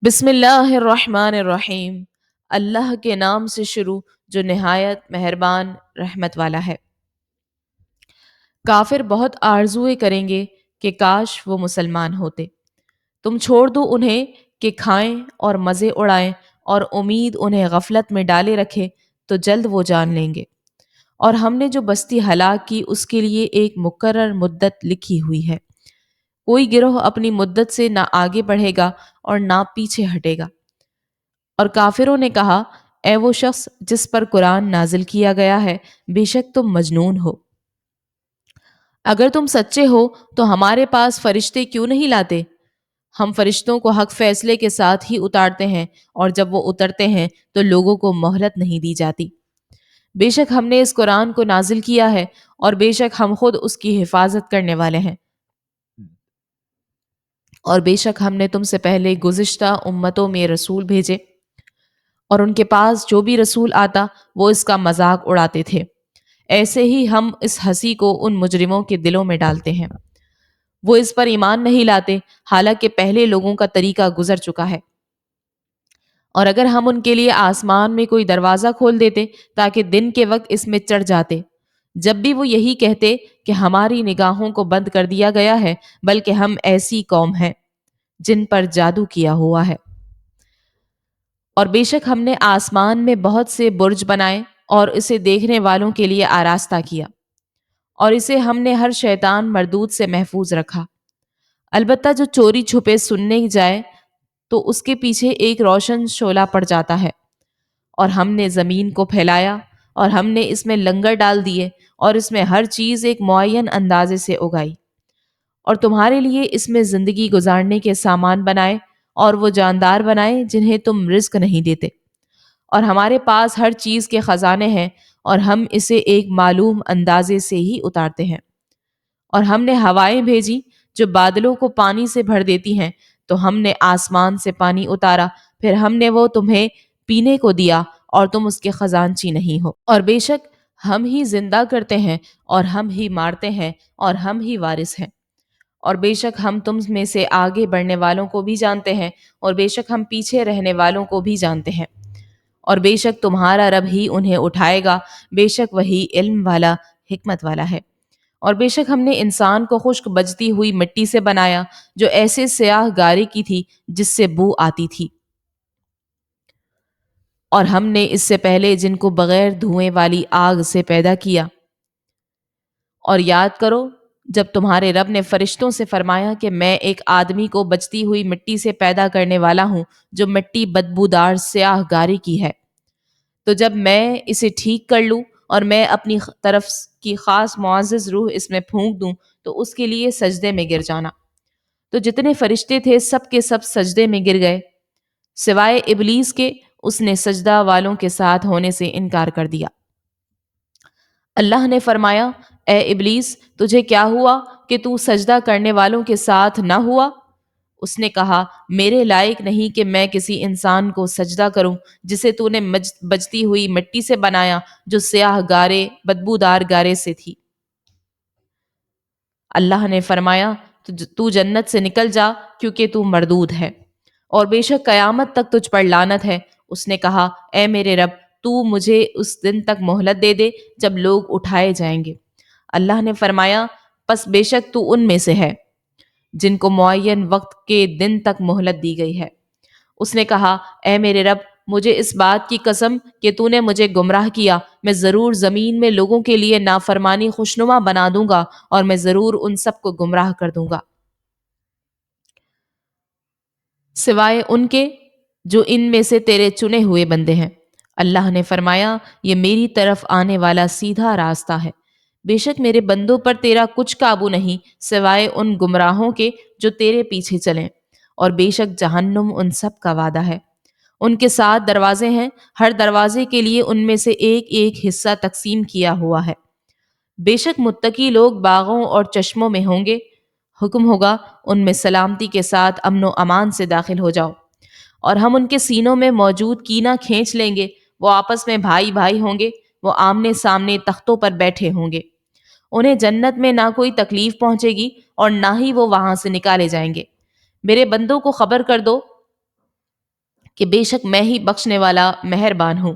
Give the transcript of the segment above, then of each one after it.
بسم اللہ الرحمن الرحیم۔ اللہ کے نام سے شروع جو نہایت مہربان رحمت والا ہے۔ کافر بہت آرزوئے کریں گے کہ کاش وہ مسلمان ہوتے۔ تم چھوڑ دو انہیں کہ کھائیں اور مزے اڑائیں، اور امید انہیں غفلت میں ڈالے رکھے تو جلد وہ جان لیں گے۔ اور ہم نے جو بستی ہلاک کی اس کے لیے ایک مقرر مدت لکھی ہوئی ہے۔ کوئی گروہ اپنی مدت سے نہ آگے بڑھے گا اور نہ پیچھے ہٹے گا۔ اور کافروں نے کہا، اے وہ شخص جس پر قرآن نازل کیا گیا ہے، بے شک تم مجنون ہو۔ اگر تم سچے ہو تو ہمارے پاس فرشتے کیوں نہیں لاتے؟ ہم فرشتوں کو حق فیصلے کے ساتھ ہی اتارتے ہیں، اور جب وہ اترتے ہیں تو لوگوں کو مہلت نہیں دی جاتی۔ بے شک ہم نے اس قرآن کو نازل کیا ہے، اور بے شک ہم خود اس کی حفاظت کرنے والے ہیں۔ اور بے شک ہم نے تم سے پہلے گزشتہ امتوں میں رسول بھیجے، اور ان کے پاس جو بھی رسول آتا وہ اس کا مذاق اڑاتے تھے۔ ایسے ہی ہم اس ہنسی کو ان مجرموں کے دلوں میں ڈالتے ہیں۔ وہ اس پر ایمان نہیں لاتے، حالانکہ پہلے لوگوں کا طریقہ گزر چکا ہے۔ اور اگر ہم ان کے لیے آسمان میں کوئی دروازہ کھول دیتے تاکہ دن کے وقت اس میں چڑھ جاتے، جب بھی وہ یہی کہتے کہ ہماری نگاہوں کو بند کر دیا گیا ہے، بلکہ ہم ایسی قوم ہیں جن پر جادو کیا ہوا ہے۔ اور بے شک ہم نے آسمان میں بہت سے برج بنائے اور اسے دیکھنے والوں کے لیے آراستہ کیا، اور اسے ہم نے ہر شیطان مردود سے محفوظ رکھا۔ البتہ جو چوری چھپے سننے جائے تو اس کے پیچھے ایک روشن شعلہ پڑ جاتا ہے۔ اور ہم نے زمین کو پھیلایا، اور ہم نے اس میں لنگر ڈال دیے، اور اس میں ہر چیز ایک معین اندازے سے اگائی، اور تمہارے لیے اس میں زندگی گزارنے کے سامان بنائے، اور وہ جاندار بنائے جنہیں تم رزق نہیں دیتے۔ اور ہمارے پاس ہر چیز کے خزانے ہیں، اور ہم اسے ایک معلوم اندازے سے ہی اتارتے ہیں۔ اور ہم نے ہوائیں بھیجی جو بادلوں کو پانی سے بھر دیتی ہیں، تو ہم نے آسمان سے پانی اتارا، پھر ہم نے وہ تمہیں پینے کو دیا، اور تم اس کے خزانچی نہیں ہو۔ اور بے شک ہم ہی زندہ کرتے ہیں، اور ہم ہی مارتے ہیں، اور ہم ہی وارث ہیں۔ اور بے شک ہم تم میں سے آگے بڑھنے والوں کو بھی جانتے ہیں، اور بے شک ہم پیچھے رہنے والوں کو بھی جانتے ہیں۔ اور بے شک تمہارا رب ہی انہیں اٹھائے گا، بے شک وہی علم والا حکمت والا ہے۔ اور بے شک ہم نے انسان کو خشک بجتی ہوئی مٹی سے بنایا جو ایسے سیاہ گارے کی تھی جس سے بو آتی تھی۔ اور ہم نے اس سے پہلے جن کو بغیر دھوئیں والی آگ سے پیدا کیا۔ اور یاد کرو جب تمہارے رب نے فرشتوں سے فرمایا کہ میں ایک آدمی کو بچتی ہوئی مٹی سے پیدا کرنے والا ہوں جو مٹی بدبودار سیاہ گارے کی ہے، تو جب میں اسے ٹھیک کر لوں اور میں اپنی طرف کی خاص معزز روح اس میں پھونک دوں تو اس کے لیے سجدے میں گر جانا۔ تو جتنے فرشتے تھے سب کے سب سجدے میں گر گئے سوائے ابلیس کے، اس نے سجدہ والوں کے ساتھ ہونے سے انکار کر دیا۔ اللہ نے فرمایا، اے ابلیس تجھے کیا ہوا کہ تو سجدہ کرنے والوں کے ساتھ نہ ہوا؟ اس نے کہا، میرے لائق نہیں کہ میں کسی انسان کو سجدہ کروں جسے تو نے بجتی ہوئی مٹی سے بنایا جو سیاہ گارے بدبودار گارے سے تھی۔ اللہ نے فرمایا، تو جنت سے نکل جا کیونکہ تو مردود ہے، اور بے شک قیامت تک تجھ پر لعنت ہے۔ اس نے کہا، اے میرے رب تو مجھے اس دن تک مہلت دے دے جب لوگ اٹھائے جائیں گے۔ اللہ نے فرمایا، پس بے شک تو ان میں سے ہے جن کو معین وقت کے دن تک مہلت دی گئی ہے۔ اس نے کہا، اے میرے رب مجھے اس بات کی قسم کہ تو نے مجھے گمراہ کیا، میں ضرور زمین میں لوگوں کے لیے نافرمانی خوشنما بنا دوں گا، اور میں ضرور ان سب کو گمراہ کر دوں گا سوائے ان کے جو ان میں سے تیرے چنے ہوئے بندے ہیں۔ اللہ نے فرمایا، یہ میری طرف آنے والا سیدھا راستہ ہے، بے شک میرے بندوں پر تیرا کچھ قابو نہیں سوائے ان گمراہوں کے جو تیرے پیچھے چلیں، اور بے شک جہنم ان سب کا وعدہ ہے۔ ان کے 7 دروازے ہیں، ہر دروازے کے لیے ان میں سے ایک ایک حصہ تقسیم کیا ہوا ہے۔ بے شک متقی لوگ باغوں اور چشموں میں ہوں گے، حکم ہوگا ان میں سلامتی کے ساتھ امن و امان سے داخل ہو جاؤ، اور ہم ان کے سینوں میں موجود کینہ کھینچ لیں گے، وہ آپس میں بھائی بھائی ہوں گے، وہ آمنے سامنے تختوں پر بیٹھے ہوں گے، انہیں جنت میں نہ کوئی تکلیف پہنچے گی اور نہ ہی وہ وہاں سے نکالے جائیں گے۔ میرے بندوں کو خبر کر دو کہ بے شک میں ہی بخشنے والا مہربان ہوں،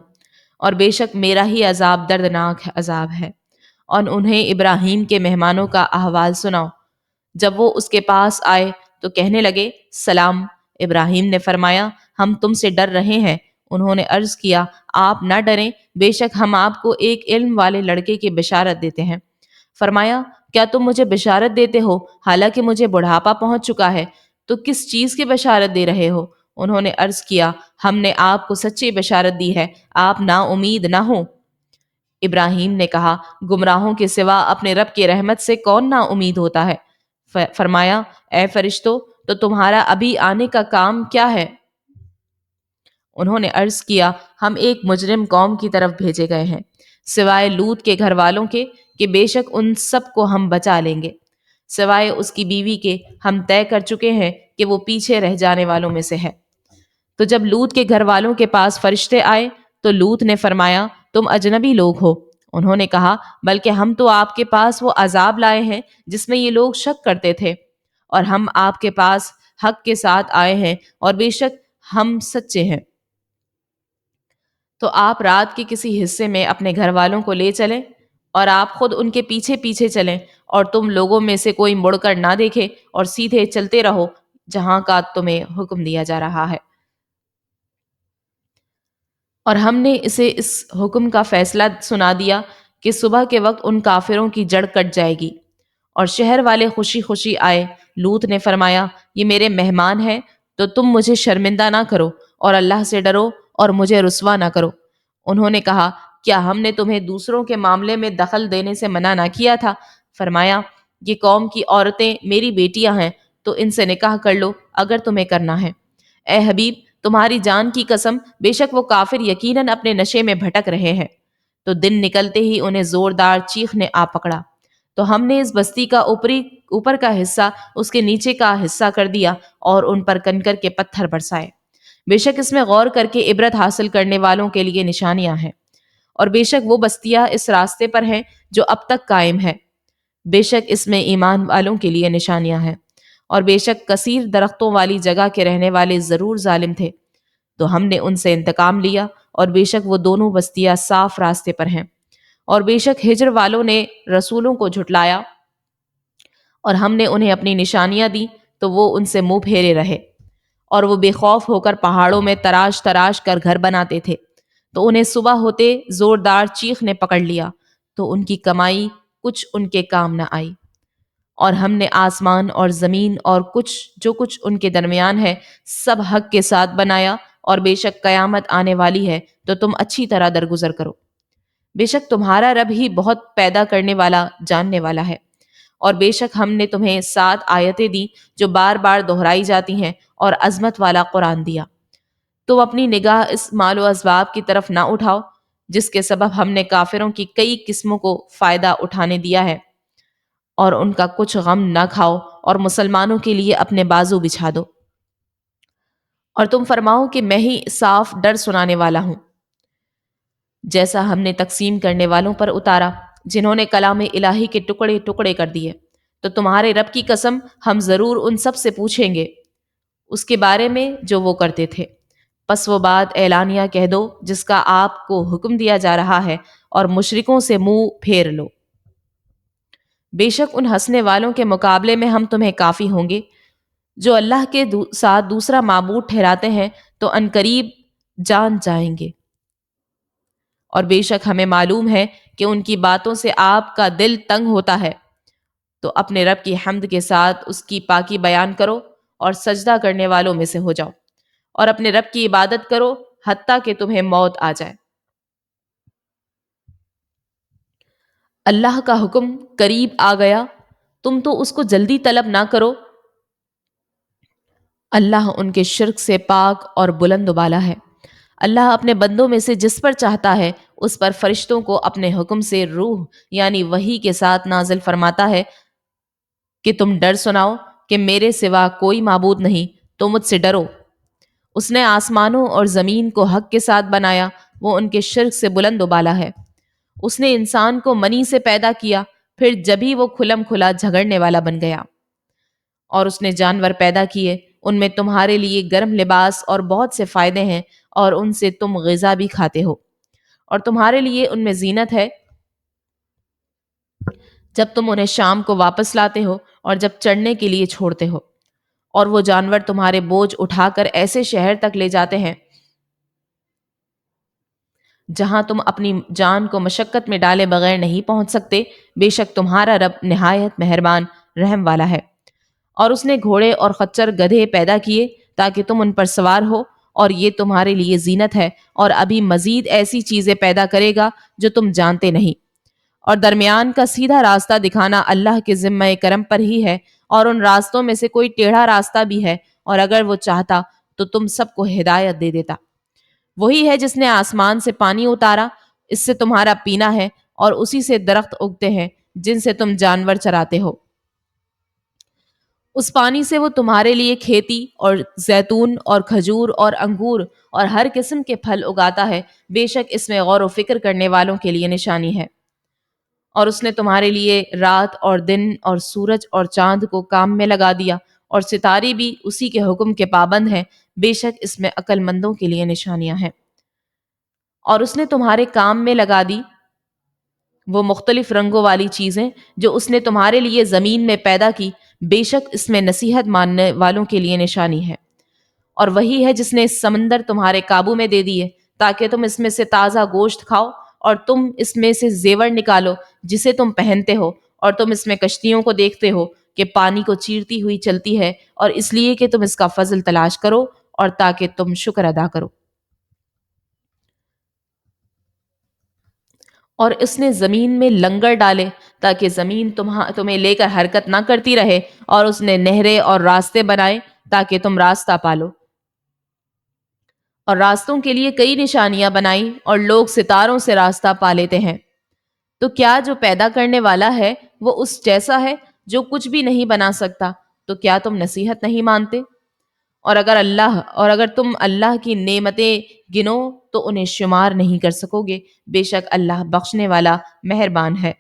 اور بے شک میرا ہی عذاب دردناک عذاب ہے۔ اور انہیں ابراہیم کے مہمانوں کا احوال سناؤ۔ جب وہ اس کے پاس آئے تو کہنے لگے سلام۔ ابراہیم نے فرمایا ہم تم سے ڈر رہے ہیں۔ انہوں نے عرض کیا آپ نہ ڈریں، بے شک ہم آپ کو ایک علم والے لڑکے کی بشارت دیتے ہیں۔ فرمایا کیا تم مجھے بشارت دیتے ہو حالانکہ مجھے بڑھاپا پہنچ چکا ہے؟ تو کس چیز کی بشارت دے رہے ہو؟ انہوں نے عرض کیا ہم نے آپ کو سچی بشارت دی ہے، آپ نا امید نہ ہوں۔ ابراہیم نے کہا گمراہوں کے سوا اپنے رب کی رحمت سے کون نا امید ہوتا ہے؟ فرمایا اے فرشتوں تو تمہارا ابھی آنے کا کام کیا ہے؟ انہوں نے عرض کیا ہم ایک مجرم قوم کی طرف بھیجے گئے ہیں، سوائے لوط کے گھر والوں کے کہ بے شک ان سب کو ہم بچا لیں گے، سوائے اس کی بیوی کے ہم طے کر چکے ہیں کہ وہ پیچھے رہ جانے والوں میں سے ہے۔ تو جب لوط کے گھر والوں کے پاس فرشتے آئے تو لوط نے فرمایا تم اجنبی لوگ ہو۔ انہوں نے کہا بلکہ ہم تو آپ کے پاس وہ عذاب لائے ہیں جس میں یہ لوگ شک کرتے تھے، اور ہم آپ کے پاس حق کے ساتھ آئے ہیں اور بے شک ہم سچے ہیں۔ تو آپ رات کے کسی حصے میں اپنے گھر والوں کو لے چلیں اور آپ خود ان کے پیچھے پیچھے چلیں، اور تم لوگوں میں سے کوئی مڑ کر نہ دیکھے اور سیدھے چلتے رہو جہاں کا تمہیں حکم دیا جا رہا ہے۔ اور ہم نے اسے اس حکم کا فیصلہ سنا دیا کہ صبح کے وقت ان کافروں کی جڑ کٹ جائے گی، اور شہر والے خوشی خوشی آئے۔ لوط نے فرمایا یہ میرے مہمان ہیں تو تم مجھے شرمندہ نہ کرو اور اللہ سے ڈرو اور مجھے رسوا نہ کرو۔ انہوں نے کہا کیا ہم نے تمہیں دوسروں کے معاملے میں دخل دینے سے منع نہ کیا تھا؟ فرمایا یہ قوم کی عورتیں میری بیٹیاں ہیں تو ان سے نکاح کر لو اگر تمہیں کرنا ہے۔ اے حبیب تمہاری جان کی قسم بے شک وہ کافر یقیناً اپنے نشے میں بھٹک رہے ہیں۔ تو دن نکلتے ہی انہیں زوردار چیخ نے آ پکڑا، تو ہم نے اس بستی کا اوپر کا حصہ اس کے نیچے کا حصہ کر دیا اور ان پر کنکر کے پتھر برسائے۔ بے شک اس میں غور کر کے عبرت حاصل کرنے والوں کے لیے نشانیاں ہیں، اور بے شک وہ بستیاں اس راستے پر ہیں جو اب تک قائم ہے۔ بے شک اس میں ایمان والوں کے لیے نشانیاں ہیں، اور بے شک کثیر درختوں والی جگہ کے رہنے والے ضرور ظالم تھے، تو ہم نے ان سے انتقام لیا، اور بے شک وہ دونوں بستیاں صاف راستے پر ہیں۔ اور بے شک ہجر والوں نے رسولوں کو جھٹلایا، اور ہم نے انہیں اپنی نشانیاں دی تو وہ ان سے منہ پھیرے رہے، اور وہ بے خوف ہو کر پہاڑوں میں تراش تراش کر گھر بناتے تھے۔ تو انہیں صبح ہوتے زوردار چیخ نے پکڑ لیا، تو ان کی کمائی کچھ ان کے کام نہ آئی۔ اور ہم نے آسمان اور زمین اور جو کچھ ان کے درمیان ہے سب حق کے ساتھ بنایا، اور بے شک قیامت آنے والی ہے تو تم اچھی طرح درگزر کرو۔ بے شک تمہارا رب ہی بہت پیدا کرنے والا جاننے والا ہے۔ اور بے شک ہم نے تمہیں 7 آیتیں دی جو بار بار دہرائی جاتی ہیں، اور عظمت والا قرآن دیا۔ تم اپنی نگاہ اس مال و اسباب کی طرف نہ اٹھاؤ جس کے سبب ہم نے کافروں کی کئی قسموں کو فائدہ اٹھانے دیا ہے، اور ان کا کچھ غم نہ کھاؤ، اور مسلمانوں کے لیے اپنے بازو بچھا دو، اور تم فرماؤ کہ میں ہی صاف ڈر سنانے والا ہوں، جیسا ہم نے تقسیم کرنے والوں پر اتارا جنہوں نے کلام الہی کے ٹکڑے ٹکڑے کر دیے۔ تو تمہارے رب کی قسم ہم ضرور ان سب سے پوچھیں گے اس کے بارے میں جو وہ کرتے تھے۔ پس وہ بات اعلانیہ کہہ دو جس کا آپ کو حکم دیا جا رہا ہے، اور مشرکوں سے منہ پھیر لو۔ بے شک ان ہنسنے والوں کے مقابلے میں ہم تمہیں کافی ہوں گے جو اللہ کے ساتھ دوسرا معبود ٹھہراتے ہیں، تو عنقریب جان جائیں گے۔ اور بے شک ہمیں معلوم ہے کہ ان کی باتوں سے آپ کا دل تنگ ہوتا ہے، تو اپنے رب کی حمد کے ساتھ اس کی پاکی بیان کرو اور سجدہ کرنے والوں میں سے ہو جاؤ، اور اپنے رب کی عبادت کرو حتیٰ کہ تمہیں موت آ جائے۔ اللہ کا حکم قریب آ گیا، تم تو اس کو جلدی طلب نہ کرو۔ اللہ ان کے شرک سے پاک اور بلند و بالا ہے۔ اللہ اپنے بندوں میں سے جس پر چاہتا ہے اس پر فرشتوں کو اپنے حکم سے روح یعنی وحی کے ساتھ نازل فرماتا ہے کہ تم ڈر سناؤ کہ میرے سوا کوئی معبود نہیں، تو مجھ سے ڈرو۔ اس نے آسمانوں اور زمین کو حق کے ساتھ بنایا، وہ ان کے شرک سے بلند و بالا ہے۔ اس نے انسان کو منی سے پیدا کیا، پھر جبھی وہ کھلم کھلا جھگڑنے والا بن گیا۔ اور اس نے جانور پیدا کیے، ان میں تمہارے لیے گرم لباس اور بہت سے فائدے ہیں، اور ان سے تم غذا بھی کھاتے ہو، اور تمہارے لیے ان میں زینت ہے جب تم انہیں شام کو واپس لاتے ہو اور جب چڑھنے کے لیے چھوڑتے ہو، اور وہ جانور تمہارے بوجھ اٹھا کر ایسے شہر تک لے جاتے ہیں جہاں تم اپنی جان کو مشقت میں ڈالے بغیر نہیں پہنچ سکتے۔ بے شک تمہارا رب نہایت مہربان رحم والا ہے۔ اور اس نے گھوڑے اور خچر گدھے پیدا کیے تاکہ تم ان پر سوار ہو، اور یہ تمہارے لیے زینت ہے، اور ابھی مزید ایسی چیزیں پیدا کرے گا جو تم جانتے نہیں۔ اور درمیان کا سیدھا راستہ دکھانا اللہ کے ذمہ کرم پر ہی ہے، اور ان راستوں میں سے کوئی ٹیڑھا راستہ بھی ہے، اور اگر وہ چاہتا تو تم سب کو ہدایت دے دیتا۔ وہی ہے جس نے آسمان سے پانی اتارا، اس سے تمہارا پینا ہے، اور اسی سے درخت اگتے ہیں جن سے تم جانور چراتے ہو۔ اس پانی سے وہ تمہارے لیے کھیتی اور زیتون اور کھجور اور انگور اور ہر قسم کے پھل اگاتا ہے۔ بے شک اس میں غور و فکر کرنے والوں کے لیے نشانی ہے۔ اور اس نے تمہارے لیے رات اور دن اور سورج اور چاند کو کام میں لگا دیا، اور ستارے بھی اسی کے حکم کے پابند ہیں۔ بے شک اس میں عقل مندوں کے لیے نشانیاں ہیں۔ اور اس نے تمہارے کام میں لگا دی وہ مختلف رنگوں والی چیزیں جو اس نے تمہارے لیے زمین میں پیدا کی۔ بے شک اس میں نصیحت ماننے والوں کے لیے نشانی ہے۔ اور وہی ہے جس نے اس سمندر تمہارے قابو میں دے دیے تاکہ تم اس میں سے تازہ گوشت کھاؤ، اور تم اس میں سے زیور نکالو جسے تم پہنتے ہو، اور تم اس میں کشتیوں کو دیکھتے ہو کہ پانی کو چیرتی ہوئی چلتی ہے، اور اس لیے کہ تم اس کا فضل تلاش کرو اور تاکہ تم شکر ادا کرو۔ اور اس نے زمین میں لنگر ڈالے تاکہ زمین تمہیں لے کر حرکت نہ کرتی رہے، اور اس نے نہریں اور راستے بنائے تاکہ تم راستہ پالو، اور راستوں کے لیے کئی نشانیاں بنائیں، اور لوگ ستاروں سے راستہ پا لیتے ہیں۔ تو کیا جو پیدا کرنے والا ہے وہ اس جیسا ہے جو کچھ بھی نہیں بنا سکتا؟ تو کیا تم نصیحت نہیں مانتے؟ اور اگر تم اللہ کی نعمتیں گنو تو انہیں شمار نہیں کر سکو گے۔ بے شک اللہ بخشنے والا مہربان ہے۔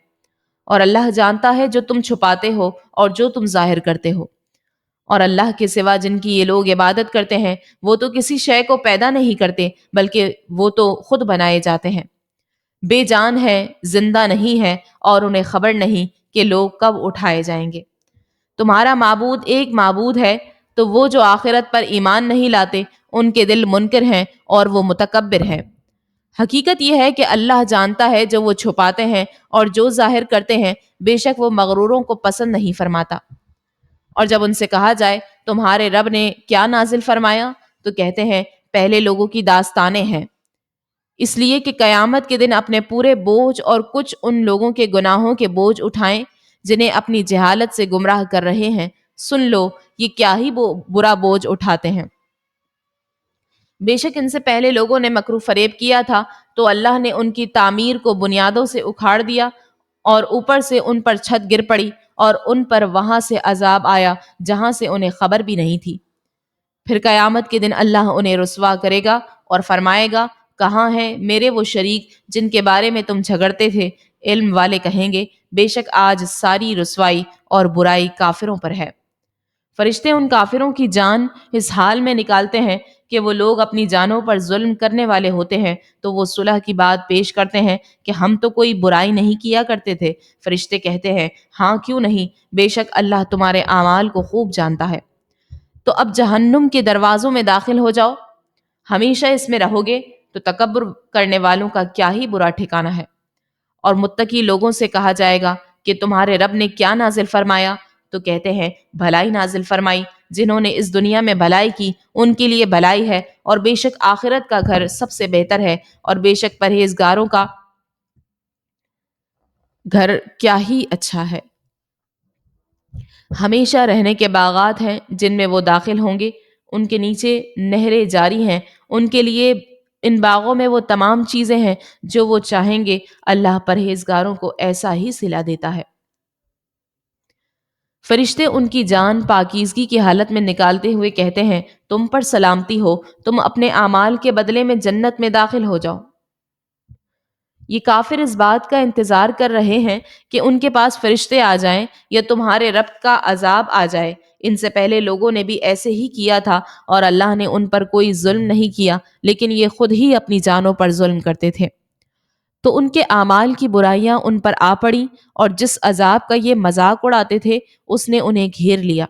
اور اللہ جانتا ہے جو تم چھپاتے ہو اور جو تم ظاہر کرتے ہو۔ اور اللہ کے سوا جن کی یہ لوگ عبادت کرتے ہیں وہ تو کسی شے کو پیدا نہیں کرتے بلکہ وہ تو خود بنائے جاتے ہیں۔ بے جان ہے، زندہ نہیں ہے، اور انہیں خبر نہیں کہ لوگ کب اٹھائے جائیں گے۔ تمہارا معبود ایک معبود ہے، تو وہ جو آخرت پر ایمان نہیں لاتے ان کے دل منکر ہیں اور وہ متکبر ہے۔ حقیقت یہ ہے کہ اللہ جانتا ہے جو وہ چھپاتے ہیں اور جو ظاہر کرتے ہیں، بے شک وہ مغروروں کو پسند نہیں فرماتا۔ اور جب ان سے کہا جائے تمہارے رب نے کیا نازل فرمایا، تو کہتے ہیں پہلے لوگوں کی داستانیں ہیں، اس لیے کہ قیامت کے دن اپنے پورے بوجھ اور کچھ ان لوگوں کے گناہوں کے بوجھ اٹھائیں جنہیں اپنی جہالت سے گمراہ کر رہے ہیں۔ سن لو یہ کیا ہی برا بوجھ اٹھاتے ہیں۔ بے شک ان سے پہلے لوگوں نے مکر و فریب کیا تھا، تو اللہ نے ان کی تعمیر کو بنیادوں سے اکھاڑ دیا، اور اوپر سے ان پر چھت گر پڑی، اور ان پر وہاں سے عذاب آیا جہاں سے انہیں خبر بھی نہیں تھی۔ پھر قیامت کے دن اللہ انہیں رسوا کرے گا اور فرمائے گا کہاں ہیں میرے وہ شریک جن کے بارے میں تم جھگڑتے تھے؟ علم والے کہیں گے بے شک آج ساری رسوائی اور برائی کافروں پر ہے۔ فرشتے ان کافروں کی جان اس حال میں نکالتے ہیں کہ وہ لوگ اپنی جانوں پر ظلم کرنے والے ہوتے ہیں، تو وہ صلح کی بات پیش کرتے ہیں کہ ہم تو کوئی برائی نہیں کیا کرتے تھے۔ فرشتے کہتے ہیں ہاں کیوں نہیں، بے شک اللہ تمہارے اعمال کو خوب جانتا ہے۔ تو اب جہنم کے دروازوں میں داخل ہو جاؤ، ہمیشہ اس میں رہو گے، تو تکبر کرنے والوں کا کیا ہی برا ٹھکانہ ہے۔ اور متقی لوگوں سے کہا جائے گا کہ تمہارے رب نے کیا نازل فرمایا، تو کہتے ہیں بھلائی نازل فرمائی۔ جنہوں نے اس دنیا میں بھلائی کی ان کے لیے بھلائی ہے، اور بے شک آخرت کا گھر سب سے بہتر ہے، اور بے شک پرہیزگاروں کا گھر کیا ہی اچھا ہے۔ ہمیشہ رہنے کے باغات ہیں جن میں وہ داخل ہوں گے، ان کے نیچے نہریں جاری ہیں، ان کے لیے ان باغوں میں وہ تمام چیزیں ہیں جو وہ چاہیں گے۔ اللہ پرہیزگاروں کو ایسا ہی صلہ دیتا ہے۔ فرشتے ان کی جان پاکیزگی کی حالت میں نکالتے ہوئے کہتے ہیں تم پر سلامتی ہو، تم اپنے اعمال کے بدلے میں جنت میں داخل ہو جاؤ۔ یہ کافر اس بات کا انتظار کر رہے ہیں کہ ان کے پاس فرشتے آ جائیں یا تمہارے رب کا عذاب آ جائے، ان سے پہلے لوگوں نے بھی ایسے ہی کیا تھا اور اللہ نے ان پر کوئی ظلم نہیں کیا، لیکن یہ خود ہی اپنی جانوں پر ظلم کرتے تھے۔ تو ان کے اعمال کی برائیاں ان پر آ پڑیں، اور جس عذاب کا یہ مذاق اڑاتے تھے اس نے انہیں گھیر لیا۔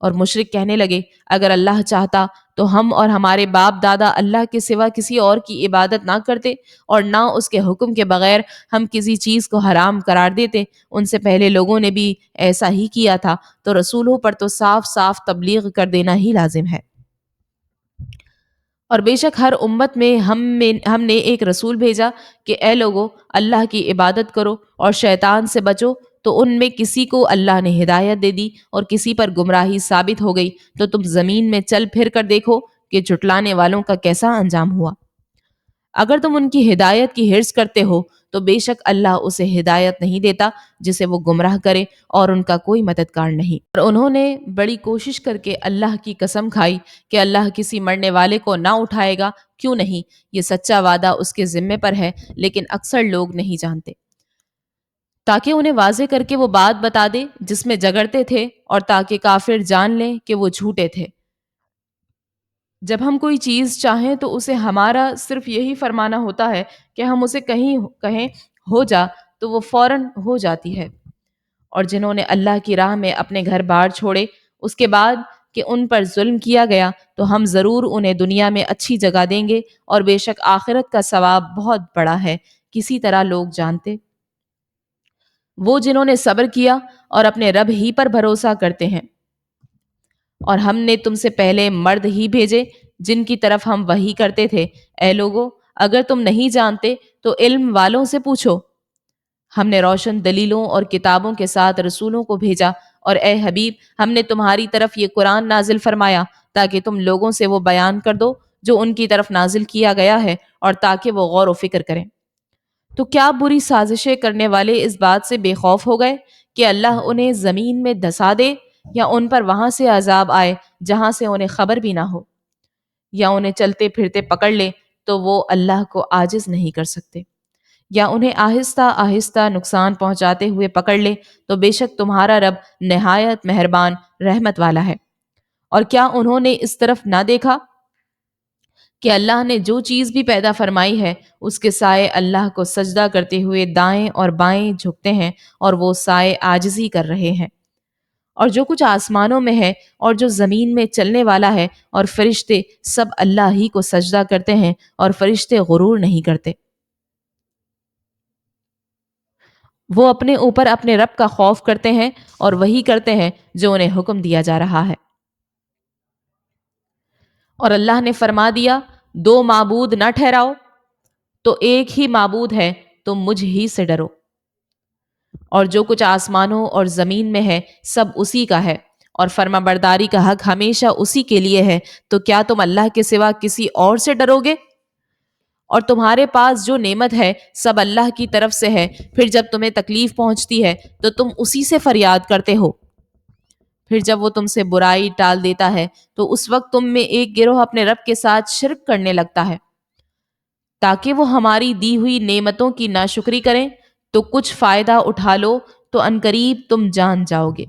اور مشرک کہنے لگے، اگر اللہ چاہتا تو ہم اور ہمارے باپ دادا اللہ کے سوا کسی اور کی عبادت نہ کرتے، اور نہ اس کے حکم کے بغیر ہم کسی چیز کو حرام قرار دیتے۔ ان سے پہلے لوگوں نے بھی ایسا ہی کیا تھا، تو رسولوں پر تو صاف صاف تبلیغ کر دینا ہی لازم ہے۔ اور بے شک ہر امت میں ہم نے ایک رسول بھیجا کہ اے لوگو، اللہ کی عبادت کرو اور شیطان سے بچو۔ تو ان میں کسی کو اللہ نے ہدایت دے دی اور کسی پر گمراہی ثابت ہو گئی، تو تم زمین میں چل پھر کر دیکھو کہ جھٹلانے والوں کا کیسا انجام ہوا۔ اگر تم ان کی ہدایت کی حرص کرتے ہو تو بے شک اللہ اسے ہدایت نہیں دیتا جسے وہ گمراہ کرے، اور ان کا کوئی مددگار نہیں۔ اور انہوں نے بڑی کوشش کر کے اللہ کی قسم کھائی کہ اللہ کسی مرنے والے کو نہ اٹھائے گا، کیوں نہیں؟ یہ سچا وعدہ اس کے ذمے پر ہے، لیکن اکثر لوگ نہیں جانتے۔ تاکہ انہیں واضح کر کے وہ بات بتا دے جس میں جگڑتے تھے، اور تاکہ کافر جان لیں کہ وہ جھوٹے تھے۔ جب ہم کوئی چیز چاہیں تو اسے ہمارا صرف یہی فرمانا ہوتا ہے کہ ہم اسے کہیں ہو جا، تو وہ فوراً ہو جاتی ہے۔ اور جنہوں نے اللہ کی راہ میں اپنے گھر بار چھوڑے اس کے بعد کہ ان پر ظلم کیا گیا، تو ہم ضرور انہیں دنیا میں اچھی جگہ دیں گے، اور بے شک آخرت کا ثواب بہت بڑا ہے، کسی طرح لوگ جانتے۔ وہ جنہوں نے صبر کیا اور اپنے رب ہی پر بھروسہ کرتے ہیں۔ اور ہم نے تم سے پہلے مرد ہی بھیجے جن کی طرف ہم وحی کرتے تھے۔ اے لوگو، اگر تم نہیں جانتے تو علم والوں سے پوچھو۔ ہم نے روشن دلیلوں اور کتابوں کے ساتھ رسولوں کو بھیجا، اور اے حبیب، ہم نے تمہاری طرف یہ قرآن نازل فرمایا تاکہ تم لوگوں سے وہ بیان کر دو جو ان کی طرف نازل کیا گیا ہے، اور تاکہ وہ غور و فکر کریں۔ تو کیا بری سازشیں کرنے والے اس بات سے بے خوف ہو گئے کہ اللہ انہیں زمین میں دھسا دے، یا ان پر وہاں سے عذاب آئے جہاں سے انہیں خبر بھی نہ ہو، یا انہیں چلتے پھرتے پکڑ لے تو وہ اللہ کو عاجز نہیں کر سکتے، یا انہیں آہستہ آہستہ نقصان پہنچاتے ہوئے پکڑ لے، تو بے شک تمہارا رب نہایت مہربان رحمت والا ہے۔ اور کیا انہوں نے اس طرف نہ دیکھا کہ اللہ نے جو چیز بھی پیدا فرمائی ہے اس کے سائے اللہ کو سجدہ کرتے ہوئے دائیں اور بائیں جھکتے ہیں، اور وہ سائے عاجزی کر رہے ہیں۔ اور جو کچھ آسمانوں میں ہے اور جو زمین میں چلنے والا ہے اور فرشتے، سب اللہ ہی کو سجدہ کرتے ہیں، اور فرشتے غرور نہیں کرتے۔ وہ اپنے اوپر اپنے رب کا خوف کرتے ہیں اور وہی کرتے ہیں جو انہیں حکم دیا جا رہا ہے۔ اور اللہ نے فرما دیا، دو معبود نہ ٹھہراؤ، تو ایک ہی معبود ہے، تم مجھ ہی سے ڈرو۔ اور جو کچھ آسمانوں اور زمین میں ہے سب اسی کا ہے، اور فرما برداری کا حق ہمیشہ اسی کے لیے ہے، تو کیا تم اللہ کے سوا کسی اور سے ڈرو گے؟ اور تمہارے پاس جو نعمت ہے سب اللہ کی طرف سے ہے، پھر جب تمہیں تکلیف پہنچتی ہے تو تم اسی سے فریاد کرتے ہو۔ پھر جب وہ تم سے برائی ٹال دیتا ہے تو اس وقت تم میں ایک گروہ اپنے رب کے ساتھ شرک کرنے لگتا ہے تاکہ وہ ہماری دی ہوئی نعمتوں کی ناشکری کریں، تو کچھ فائدہ اٹھا لو تو عنقریب تم جان جاؤ گے۔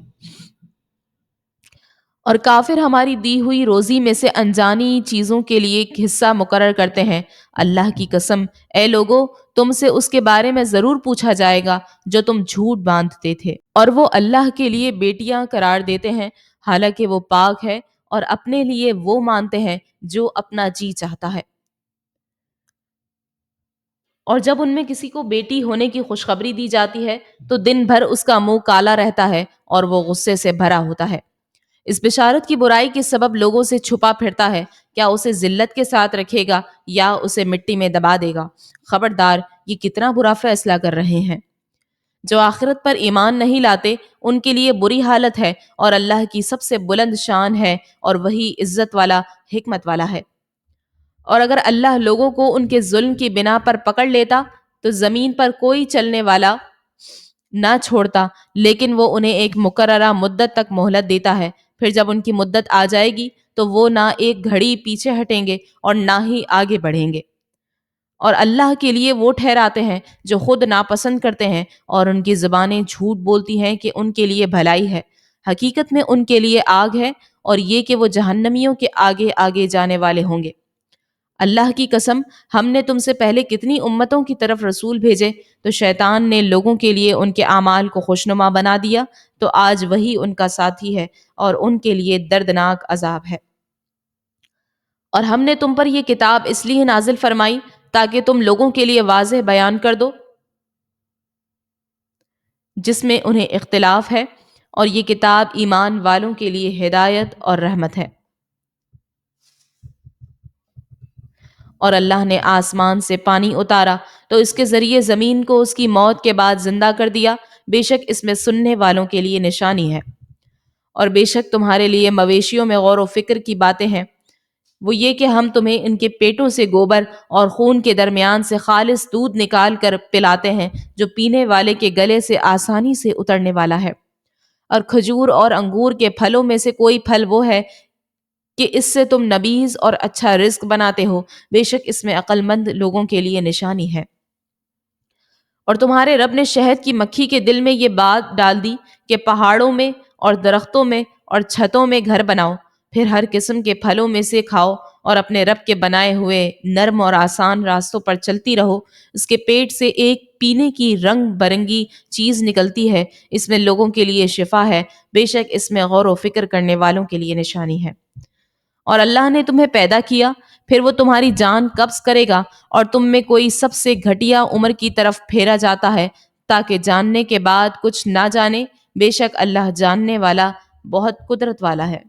اور کافر ہماری دی ہوئی روزی میں سے انجانی چیزوں کے لیے ایک حصہ مقرر کرتے ہیں۔ اللہ کی قسم، اے لوگو، تم سے اس کے بارے میں ضرور پوچھا جائے گا جو تم جھوٹ باندھتے تھے۔ اور وہ اللہ کے لیے بیٹیاں قرار دیتے ہیں حالانکہ وہ پاک ہے، اور اپنے لیے وہ مانتے ہیں جو اپنا جی چاہتا ہے۔ اور جب ان میں کسی کو بیٹی ہونے کی خوشخبری دی جاتی ہے تو دن بھر اس کا منہ کالا رہتا ہے اور وہ غصے سے بھرا ہوتا ہے۔ اس بشارت کی برائی کے سبب لوگوں سے چھپا پھرتا ہے، کیا اسے ذلت کے ساتھ رکھے گا یا اسے مٹی میں دبا دے گا؟ خبردار، یہ کتنا برا فیصلہ کر رہے ہیں۔ جو آخرت پر ایمان نہیں لاتے ان کے لیے بری حالت ہے، اور اللہ کی سب سے بلند شان ہے، اور وہی عزت والا، حکمت والا ہے۔ اور اگر اللہ لوگوں کو ان کے ظلم کی بنا پر پکڑ لیتا تو زمین پر کوئی چلنے والا نہ چھوڑتا، لیکن وہ انہیں ایک مقررہ مدت تک مہلت دیتا ہے، پھر جب ان کی مدت آ جائے گی تو وہ نہ ایک گھڑی پیچھے ہٹیں گے اور نہ ہی آگے بڑھیں گے۔ اور اللہ کے لیے وہ ٹھہراتے ہیں جو خود ناپسند کرتے ہیں، اور ان کی زبانیں جھوٹ بولتی ہیں کہ ان کے لیے بھلائی ہے، حقیقت میں ان کے لیے آگ ہے اور یہ کہ وہ جہنمیوں کے آگے آگے جانے والے ہوں گے۔ اللہ کی قسم، ہم نے تم سے پہلے کتنی امتوں کی طرف رسول بھیجے تو شیطان نے لوگوں کے لیے ان کے اعمال کو خوشنما بنا دیا، تو آج وہی ان کا ساتھی ہے اور ان کے لیے دردناک عذاب ہے۔ اور ہم نے تم پر یہ کتاب اس لیے نازل فرمائی تاکہ تم لوگوں کے لیے واضح بیان کر دو جس میں انہیں اختلاف ہے، اور یہ کتاب ایمان والوں کے لیے ہدایت اور رحمت ہے۔ اور اللہ نے آسمان سے پانی اتارا تو اس کے ذریعے زمین کو اس کی موت کے بعد زندہ کر دیا، بے شک اس میں سننے والوں کے لیے نشانی ہے۔ اور بے شک تمہارے لیے مویشیوں میں غور و فکر کی باتیں ہیں، وہ یہ کہ ہم تمہیں ان کے پیٹوں سے گوبر اور خون کے درمیان سے خالص دودھ نکال کر پلاتے ہیں جو پینے والے کے گلے سے آسانی سے اترنے والا ہے۔ اور کھجور اور انگور کے پھلوں میں سے کوئی پھل وہ ہے کہ اس سے تم نبیذ اور اچھا رزق بناتے ہو، بے شک اس میں عقل مند لوگوں کے لیے نشانی ہے۔ اور تمہارے رب نے شہد کی مکھی کے دل میں یہ بات ڈال دی کہ پہاڑوں میں اور درختوں میں اور چھتوں میں گھر بناؤ، پھر ہر قسم کے پھلوں میں سے کھاؤ اور اپنے رب کے بنائے ہوئے نرم اور آسان راستوں پر چلتی رہو۔ اس کے پیٹ سے ایک پینے کی رنگ برنگی چیز نکلتی ہے، اس میں لوگوں کے لیے شفا ہے، بے شک اس میں غور و فکر کرنے والوں کے لیے نشانی ہے۔ اور اللہ نے تمہیں پیدا کیا، پھر وہ تمہاری جان قبض کرے گا اور تم میں کوئی سب سے گھٹیا عمر کی طرف پھیرا جاتا ہے تاکہ جاننے کے بعد کچھ نہ جانے، بے شک اللہ جاننے والا بہت قدرت والا ہے۔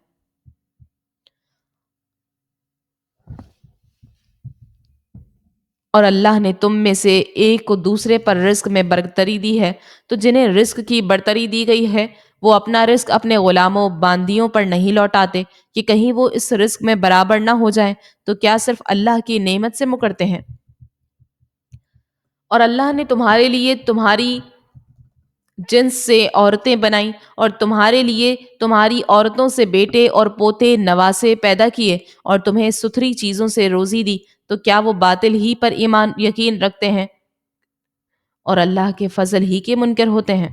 اور اللہ نے تم میں سے ایک کو دوسرے پر رزق میں برتری دی ہے، تو جنہیں رزق کی برتری دی گئی ہے وہ اپنا رزق اپنے غلاموں باندیوں پر نہیں لوٹاتے کہ کہیں وہ اس رزق میں برابر نہ ہو جائیں، تو کیا صرف اللہ کی نعمت سے مکرتے ہیں؟ اور اللہ نے تمہارے لیے تمہاری جنس سے عورتیں بنائیں اور تمہارے لیے تمہاری عورتوں سے بیٹے اور پوتے نواسے پیدا کیے اور تمہیں ستھری چیزوں سے روزی دی، تو کیا وہ باطل ہی پر ایمان یقین رکھتے ہیں اور اللہ کے فضل ہی کے منکر ہوتے ہیں؟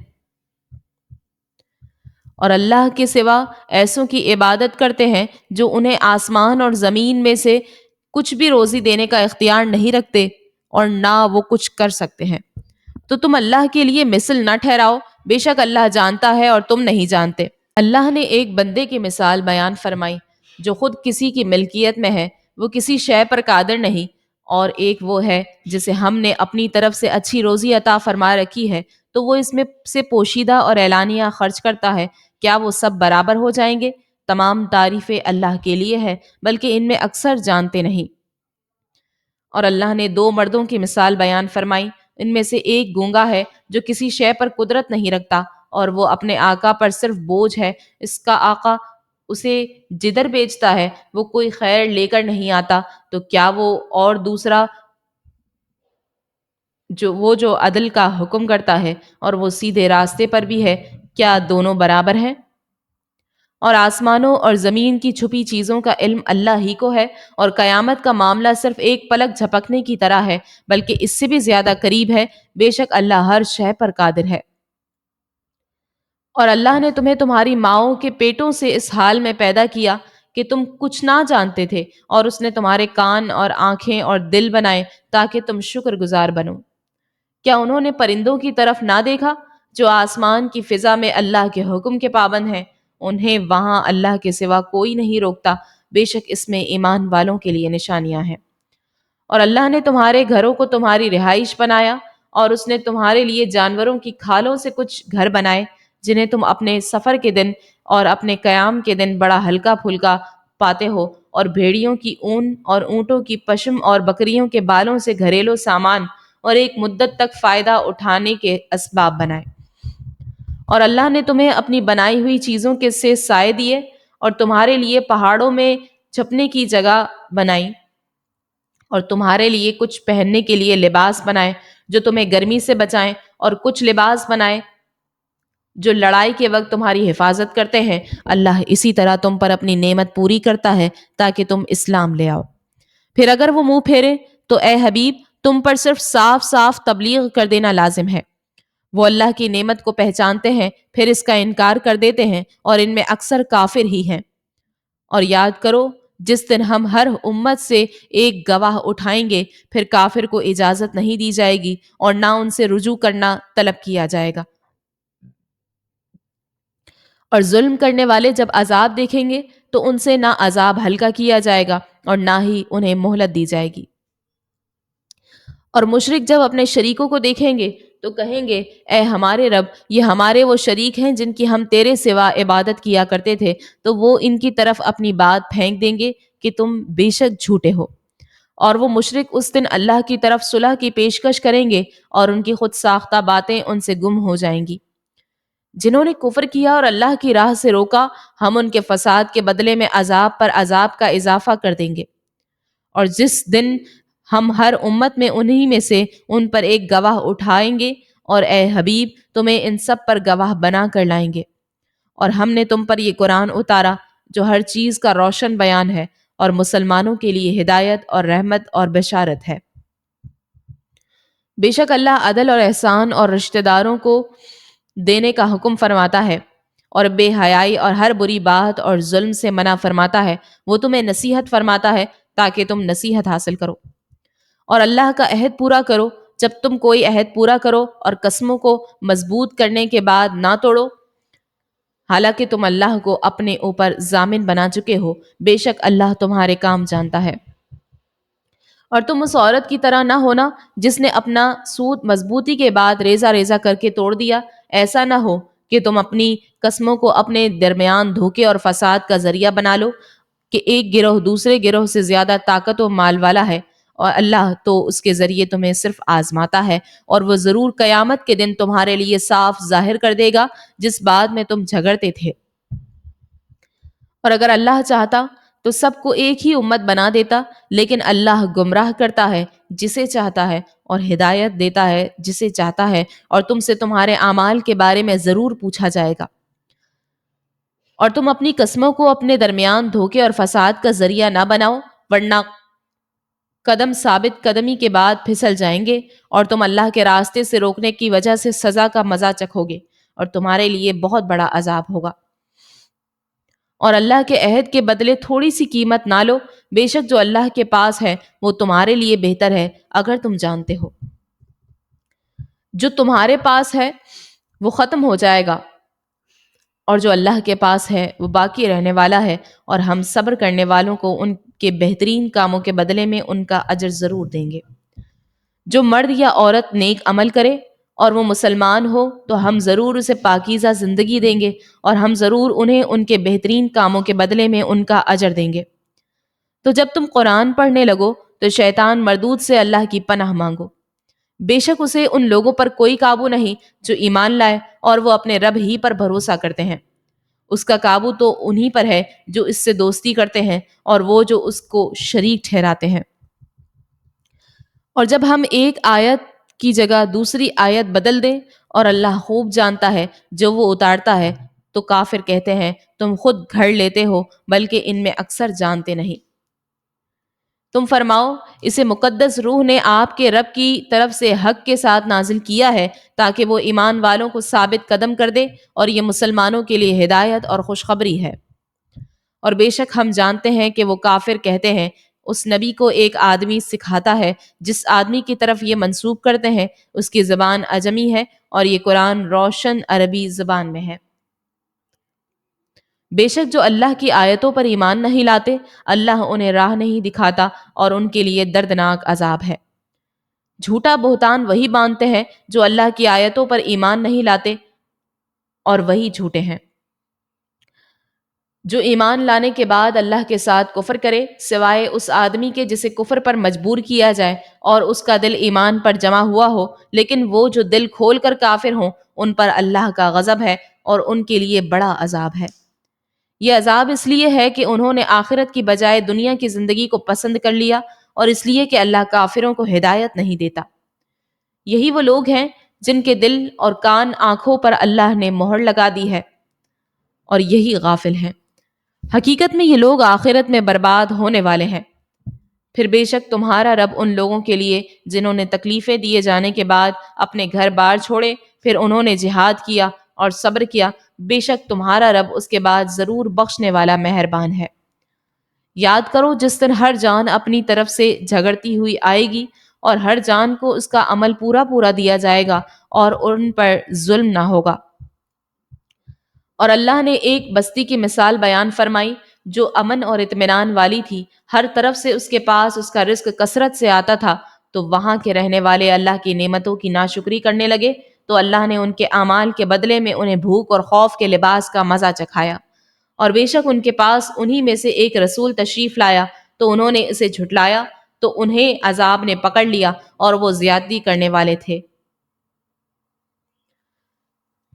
اور اللہ کے سوا ایسوں کی عبادت کرتے ہیں جو انہیں آسمان اور زمین میں سے کچھ بھی روزی دینے کا اختیار نہیں رکھتے اور نہ وہ کچھ کر سکتے ہیں، تو تم اللہ کے لیے مثل نہ ٹھہراؤ، بے شک اللہ جانتا ہے اور تم نہیں جانتے۔ اللہ نے ایک بندے کی مثال بیان فرمائی جو خود کسی کی ملکیت میں ہے، وہ کسی شے پر قادر نہیں، اور ایک وہ ہے جسے ہم نے اپنی طرف سے اچھی روزی عطا فرما رکھی ہے تو وہ اس میں سے پوشیدہ اور اعلانیہ خرچ کرتا ہے، کیا وہ سب برابر ہو جائیں گے؟ تمام تعریفیں اللہ کے لیے ہے، بلکہ ان میں اکثر جانتے نہیں۔ اور اللہ نے دو مردوں کی مثال بیان فرمائی، ان میں سے ایک گونگا ہے جو کسی شے پر قدرت نہیں رکھتا اور وہ اپنے آقا پر صرف بوجھ ہے، اس کا آقا اسے جدھر بیچتا ہے وہ کوئی خیر لے کر نہیں آتا، تو کیا وہ اور دوسرا جو عدل کا حکم کرتا ہے اور وہ سیدھے راستے پر بھی ہے، کیا دونوں برابر ہیں؟ اور آسمانوں اور زمین کی چھپی چیزوں کا علم اللہ ہی کو ہے، اور قیامت کا معاملہ صرف ایک پلک جھپکنے کی طرح ہے بلکہ اس سے بھی زیادہ قریب ہے، بے شک اللہ ہر شے پر قادر ہے۔ اور اللہ نے تمہیں تمہاری ماؤں کے پیٹوں سے اس حال میں پیدا کیا کہ تم کچھ نہ جانتے تھے، اور اس نے تمہارے کان اور آنکھیں اور دل بنائے تاکہ تم شکر گزار بنو۔ کیا انہوں نے پرندوں کی طرف نہ دیکھا جو آسمان کی فضا میں اللہ کے حکم کے پابند ہیں؟ انہیں وہاں اللہ کے سوا کوئی نہیں روکتا، بے شک اس میں ایمان والوں کے لیے نشانیاں ہیں۔ اور اللہ نے تمہارے گھروں کو تمہاری رہائش بنایا، اور اس نے تمہارے لیے جانوروں کی کھالوں سے کچھ گھر بنائے جنہیں تم اپنے سفر کے دن اور اپنے قیام کے دن بڑا ہلکا پھلکا پاتے ہو، اور بھیڑیوں کی اون اور اونٹوں کی پشم اور بکریوں کے بالوں سے گھریلو سامان اور ایک مدت تک فائدہ اٹھانے کے اسباب بنائے۔ اور اللہ نے تمہیں اپنی بنائی ہوئی چیزوں کے سے سائے دیے اور تمہارے لیے پہاڑوں میں چھپنے کی جگہ بنائی، اور تمہارے لیے کچھ پہننے کے لیے لباس بنائے جو تمہیں گرمی سے بچائیں، اور کچھ لباس بنائے جو لڑائی کے وقت تمہاری حفاظت کرتے ہیں۔ اللہ اسی طرح تم پر اپنی نعمت پوری کرتا ہے تاکہ تم اسلام لے آؤ۔ پھر اگر وہ منہ پھیرے تو اے حبیب تم پر صرف صاف صاف تبلیغ کر دینا لازم ہے، وہ اللہ کی نعمت کو پہچانتے ہیں پھر اس کا انکار کر دیتے ہیں اور ان میں اکثر کافر ہی ہیں۔ اور یاد کرو جس دن ہم ہر امت سے ایک گواہ اٹھائیں گے پھر کافر کو اجازت نہیں دی جائے گی اور نہ ان سے رجوع کرنا طلب کیا جائے گا۔ اور ظلم کرنے والے جب عذاب دیکھیں گے تو ان سے نہ عذاب ہلکا کیا جائے گا اور نہ ہی انہیں مہلت دی جائے گی۔ اور مشرک جب اپنے شریکوں کو دیکھیں گے تو کہیں گے اے ہمارے رب، یہ ہمارے وہ شریک ہیں جن کی ہم تیرے سوا عبادت کیا کرتے تھے، تو وہ ان کی طرف اپنی بات پھینک دیں گے کہ تم بے شک جھوٹے ہو۔ اور وہ مشرک اس دن اللہ کی طرف صلح کی پیشکش کریں گے اور ان کی خود ساختہ باتیں ان سے گم ہو جائیں گی۔ جنہوں نے کفر کیا اور اللہ کی راہ سے روکا، ہم ان کے فساد کے بدلے میں عذاب پر عذاب کا اضافہ کر دیں گے۔ اور جس دن ہم ہر امت میں انہی میں سے ان پر ایک گواہ اٹھائیں گے اور اے حبیب تمہیں ان سب پر گواہ بنا کر لائیں گے۔ اور ہم نے تم پر یہ قرآن اتارا جو ہر چیز کا روشن بیان ہے اور مسلمانوں کے لیے ہدایت اور رحمت اور بشارت ہے۔ بے شک اللہ عدل اور احسان اور رشتہ داروں کو دینے کا حکم فرماتا ہے اور بے حیائی اور ہر بری بات اور ظلم سے منع فرماتا ہے۔ وہ تمہیں نصیحت فرماتا ہے تاکہ تم نصیحت حاصل کرو۔ اور اللہ کا عہد پورا کرو جب تم کوئی عہد پورا کرو اور قسموں کو مضبوط کرنے کے بعد نہ توڑو، حالانکہ تم اللہ کو اپنے اوپر ضامن بنا چکے ہو، بے شک اللہ تمہارے کام جانتا ہے۔ اور تم اس عورت کی طرح نہ ہونا جس نے اپنا سود مضبوطی کے بعد ریزہ ریزہ کر کے توڑ دیا۔ ایسا نہ ہو کہ تم اپنی قسموں کو اپنے درمیان دھوکے اور فساد کا ذریعہ بنا لو کہ ایک گروہ دوسرے گروہ سے زیادہ طاقت و مال والا ہے، اور اللہ تو اس کے ذریعے تمہیں صرف آزماتا ہے، اور وہ ضرور قیامت کے دن تمہارے لیے صاف ظاہر کر دے گا جس بات میں تم جھگڑتے تھے۔ اور اگر اللہ چاہتا تو سب کو ایک ہی امت بنا دیتا، لیکن اللہ گمراہ کرتا ہے جسے چاہتا ہے اور ہدایت دیتا ہے جسے چاہتا ہے، اور تم سے تمہارے اعمال کے بارے میں ضرور پوچھا جائے گا۔ اور تم اپنی قسموں کو اپنے درمیان دھوکے اور فساد کا ذریعہ نہ بناؤ، ورنہ قدم ثابت قدمی کے بعد پھسل جائیں گے اور تم اللہ کے راستے سے روکنے کی وجہ سے سزا کا مزہ چکھو گے اور تمہارے لیے بہت بڑا عذاب ہوگا۔ اور اللہ کے عہد کے بدلے تھوڑی سی قیمت نہ لو، بے شک جو اللہ کے پاس ہے وہ تمہارے لیے بہتر ہے اگر تم جانتے ہو۔ جو تمہارے پاس ہے وہ ختم ہو جائے گا اور جو اللہ کے پاس ہے وہ باقی رہنے والا ہے، اور ہم صبر کرنے والوں کو ان کے بہترین کاموں کے بدلے میں ان کا اجر ضرور دیں گے۔ جو مرد یا عورت نیک عمل کرے اور وہ مسلمان ہو تو ہم ضرور اسے پاکیزہ زندگی دیں گے، اور ہم ضرور انہیں ان کے بہترین کاموں کے بدلے میں ان کا اجر دیں گے۔ تو جب تم قرآن پڑھنے لگو تو شیطان مردود سے اللہ کی پناہ مانگو، بے شک اسے ان لوگوں پر کوئی قابو نہیں جو ایمان لائے اور وہ اپنے رب ہی پر بھروسہ کرتے ہیں۔ اس کا قابو تو انہی پر ہے جو اس سے دوستی کرتے ہیں اور وہ جو اس کو شریک ٹھہراتے ہیں۔ اور جب ہم ایک آیت کی جگہ دوسری آیت بدل دیں اور اللہ خوب جانتا ہے جو وہ اتارتا ہے، تو کافر کہتے ہیں تم خود گھڑ لیتے ہو، بلکہ ان میں اکثر جانتے نہیں۔ تم فرماؤ اسے مقدس روح نے آپ کے رب کی طرف سے حق کے ساتھ نازل کیا ہے تاکہ وہ ایمان والوں کو ثابت قدم کر دے، اور یہ مسلمانوں کے لیے ہدایت اور خوشخبری ہے۔ اور بے شک ہم جانتے ہیں کہ وہ کافر کہتے ہیں اس نبی کو ایک آدمی سکھاتا ہے جس آدمی کی طرف یہ منسوب کرتے ہیں اس کی زبان عجمی ہے اور یہ قرآن روشن عربی زبان میں ہے۔ بے شک جو اللہ کی آیتوں پر ایمان نہیں لاتے اللہ انہیں راہ نہیں دکھاتا اور ان کے لیے دردناک عذاب ہے۔ جھوٹا بہتان وہی باندھتے ہیں جو اللہ کی آیتوں پر ایمان نہیں لاتے اور وہی جھوٹے ہیں۔ جو ایمان لانے کے بعد اللہ کے ساتھ کفر کرے سوائے اس آدمی کے جسے کفر پر مجبور کیا جائے اور اس کا دل ایمان پر جمع ہوا ہو، لیکن وہ جو دل کھول کر کافر ہوں ان پر اللہ کا غضب ہے اور ان کے لیے بڑا عذاب ہے۔ یہ عذاب اس لیے ہے کہ انہوں نے آخرت کی بجائے دنیا کی زندگی کو پسند کر لیا، اور اس لیے کہ اللہ کافروں کو ہدایت نہیں دیتا۔ یہی وہ لوگ ہیں جن کے دل اور کان آنکھوں پر اللہ نے مہر لگا دی ہے، اور یہی غافل ہیں۔ حقیقت میں یہ لوگ آخرت میں برباد ہونے والے ہیں۔ پھر بے شک تمہارا رب ان لوگوں کے لیے جنہوں نے تکلیفیں دیے جانے کے بعد اپنے گھر بار چھوڑے پھر انہوں نے جہاد کیا اور صبر کیا، بے شک تمہارا رب اس کے بعد ضرور بخشنے والا مہربان ہے۔ یاد کرو جس دن ہر جان اپنی طرف سے جھگڑتی ہوئی آئے گی اور ہر جان کو اس کا عمل پورا پورا دیا جائے گا اور ان پر ظلم نہ ہوگا۔ اور اللہ نے ایک بستی کی مثال بیان فرمائی جو امن اور اطمینان والی تھی، ہر طرف سے اس کے پاس اس کا رزق کثرت سے آتا تھا، تو وہاں کے رہنے والے اللہ کی نعمتوں کی ناشکری کرنے لگے تو اللہ نے ان کے اعمال کے بدلے میں انہیں بھوک اور خوف کے لباس کا مزہ چکھایا۔ اور بے شک ان کے پاس انہی میں سے ایک رسول تشریف لایا تو انہوں نے اسے جھٹلایا تو انہیں عذاب نے پکڑ لیا اور وہ زیادتی کرنے والے تھے۔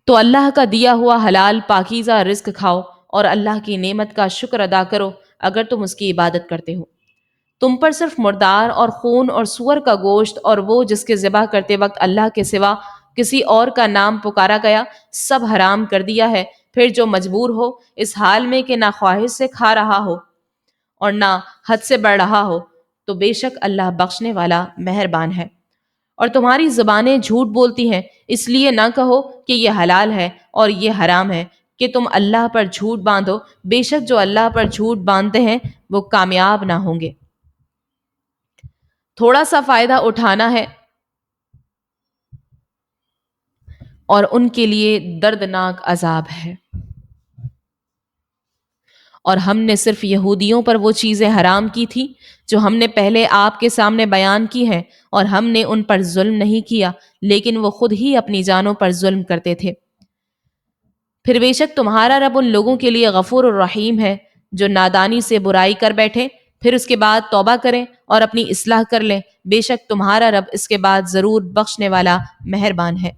تو اللہ کا دیا ہوا حلال پاکیزہ رزق کھاؤ اور اللہ کی نعمت کا شکر ادا کرو اگر تم اس کی عبادت کرتے ہو۔ تم پر صرف مردار اور خون اور سور کا گوشت اور وہ جس کے ذبح کرتے وقت اللہ کے سوا کسی اور کا نام پکارا گیا سب حرام کر دیا ہے۔ پھر جو مجبور ہو اس حال میں کہ نہ خواہش سے کھا رہا ہو اور نہ حد سے بڑھ رہا ہو، تو بے شک اللہ بخشنے والا مہربان ہے۔ اور تمہاری زبانیں جھوٹ بولتی ہیں، اس لیے نہ کہو کہ یہ حلال ہے اور یہ حرام ہے کہ تم اللہ پر جھوٹ باندھو، بے شک جو اللہ پر جھوٹ باندھتے ہیں وہ کامیاب نہ ہوں گے۔ تھوڑا سا فائدہ اٹھانا ہے اور ان کے لیے دردناک عذاب ہے۔ اور ہم نے صرف یہودیوں پر وہ چیزیں حرام کی تھی جو ہم نے پہلے آپ کے سامنے بیان کی ہیں، اور ہم نے ان پر ظلم نہیں کیا لیکن وہ خود ہی اپنی جانوں پر ظلم کرتے تھے۔ پھر بے شک تمہارا رب ان لوگوں کے لیے غفور الرحیم ہے جو نادانی سے برائی کر بیٹھے پھر اس کے بعد توبہ کریں اور اپنی اصلاح کر لیں، بے شک تمہارا رب اس کے بعد ضرور بخشنے والا مہربان ہے۔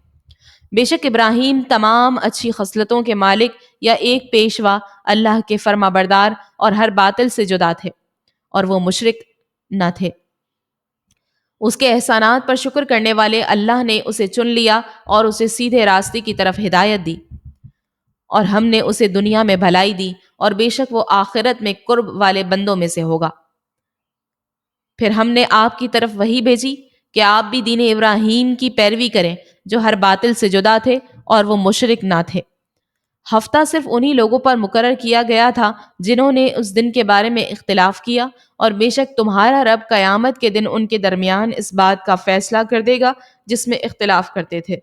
بے شک ابراہیم تمام اچھی خصلتوں کے مالک یا ایک پیشوا، اللہ کے فرما بردار اور ہر باطل سے جدا تھے، اور وہ مشرک نہ تھے۔ اس کے احسانات پر شکر کرنے والے اللہ نے اسے چن لیا اور اسے سیدھے راستے کی طرف ہدایت دی، اور ہم نے اسے دنیا میں بھلائی دی اور بے شک وہ آخرت میں قرب والے بندوں میں سے ہوگا۔ پھر ہم نے آپ کی طرف وحی بھیجی کہ آپ بھی دین ابراہیم کی پیروی کریں جو ہر باطل سے جدا تھے اور وہ مشرک نہ تھے۔ ہفتہ صرف انہی لوگوں پر مقرر کیا گیا تھا جنہوں نے اس دن کے بارے میں اختلاف کیا، اور بے شک تمہارا رب قیامت کے دن ان کے درمیان اس بات کا فیصلہ کر دے گا جس میں اختلاف کرتے تھے۔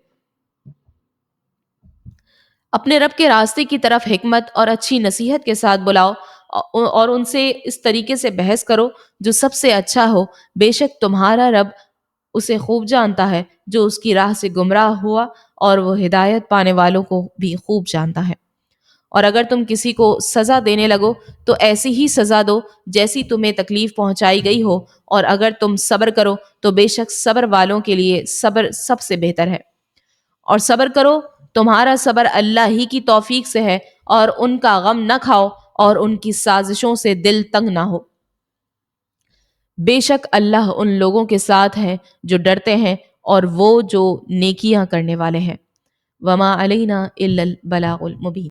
اپنے رب کے راستے کی طرف حکمت اور اچھی نصیحت کے ساتھ بلاؤ اور ان سے اس طریقے سے بحث کرو جو سب سے اچھا ہو، بے شک تمہارا رب اسے خوب جانتا ہے جو اس کی راہ سے گمراہ ہوا، اور وہ ہدایت پانے والوں کو بھی خوب جانتا ہے۔ اور اگر تم کسی کو سزا دینے لگو تو ایسی ہی سزا دو جیسی تمہیں تکلیف پہنچائی گئی ہو، اور اگر تم صبر کرو تو بے شک صبر والوں کے لیے صبر سب سے بہتر ہے۔ اور صبر کرو، تمہارا صبر اللہ ہی کی توفیق سے ہے، اور ان کا غم نہ کھاؤ اور ان کی سازشوں سے دل تنگ نہ ہو۔ بے شک اللہ ان لوگوں کے ساتھ ہے جو ڈرتے ہیں اور وہ جو نیکیاں کرنے والے ہیں۔ وما علینا الا البلاغ المبین۔